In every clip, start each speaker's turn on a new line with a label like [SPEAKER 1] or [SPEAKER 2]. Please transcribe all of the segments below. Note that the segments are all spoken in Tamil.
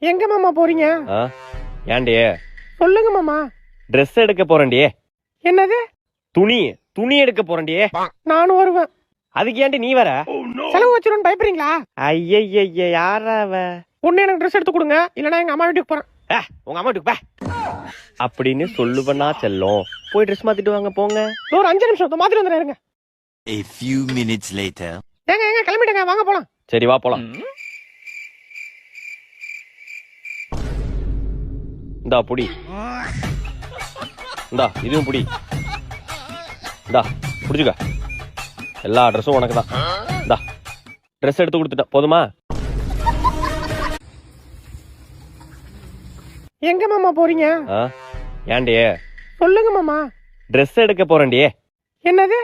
[SPEAKER 1] எங்க மாமா போறீங்க?
[SPEAKER 2] ஏன்டி?
[SPEAKER 1] சொல்லுங்க மாமா.
[SPEAKER 2] ட்ரெஸ் எடுக்க போறேன்டி.
[SPEAKER 1] என்னது?
[SPEAKER 2] துணி எடுக்க போறேன்டி.
[SPEAKER 1] நானும் வருவேன்.
[SPEAKER 2] அதுக்கு ஏன்டி நீ வர?
[SPEAKER 1] செலவு வச்சிருன்னு பயப்படுறீங்களா?
[SPEAKER 2] ஐயய்ய யாரா அவ?
[SPEAKER 1] ஒண்ணு எனக்கு ட்ரெஸ் எடுத்து கொடுங்க, இல்லனா எங்க அம்மா வீட்டுக்கு போறேன்.
[SPEAKER 2] உங்க அம்மா வீட்டுக்கு பா அப்படின்னு சொல்லுவனா செல்லும். போய் ட்ரெஸ் மாத்திட்டு வாங்க போங்க.
[SPEAKER 1] ஒரு 5 நிமிஷம் மாத்திட்டு வந்துடுறேங்க.
[SPEAKER 3] A few minutes later.
[SPEAKER 1] ஏங்க கிளம்பிடுங்க, வாங்க போலாம்.
[SPEAKER 2] சரி வா போலாம். இந்தா புடி. இந்தா இதுவும் புடி. இந்தா புடிச்சுக்க. எல்லா ட்ரெஸ்ஸும் உனக்கு தான். இந்தா ட்ரெஸ் எடுத்து கொடுத்துட்டேன், போதுமா?
[SPEAKER 1] எங்க மாமா போறீங்க?
[SPEAKER 2] ஏன்டி?
[SPEAKER 1] சொல்லுங்க மாமா.
[SPEAKER 2] ட்ரெஸ் எடுக்க போறேன்டி.
[SPEAKER 1] என்னது?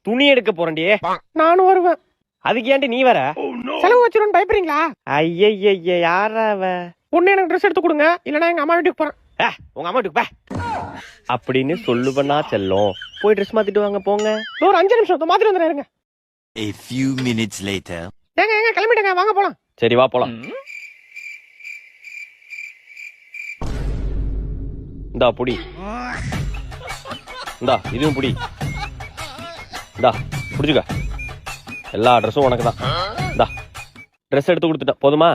[SPEAKER 2] துணி எடுக்க போறேன்டி.
[SPEAKER 1] நானும் வருவேன்.
[SPEAKER 2] அதுக்கு ஏன்டி நீ வர?
[SPEAKER 1] செலவு வச்சிருன்னு பயப்படுறீங்களா?
[SPEAKER 2] ஐயய்ய யாரா அவ?
[SPEAKER 1] ஒண்ணு எனக்கு ட்ரெஸ் எடுத்து கொடுங்க, இல்லனா எங்க அம்மா வீட்டுக்கு போறேன்.
[SPEAKER 2] உங்க அம்மா வீட்டுக்கு பா அப்படின்னு சொல்லுவனா செல்லும். போய் ட்ரெஸ் மாத்திட்டு வாங்க போங்க.
[SPEAKER 1] ஒரு 5 நிமிஷம் மாத்திட்டு வந்துடுறேங்க.
[SPEAKER 3] A few minutes later.
[SPEAKER 1] ஏங்க கிளம்பிடுங்க, வாங்க போலாம்.
[SPEAKER 2] சரி வா போலாம். இந்தா புடி. இந்தா இதுவும் புடி. இந்தா புடிச்சுக்க. எல்லா ட்ரெஸ்ஸும் உனக்கு தான். இந்தா ட்ரெஸ் எடுத்து கொடுத்துட்டேன், போதுமா?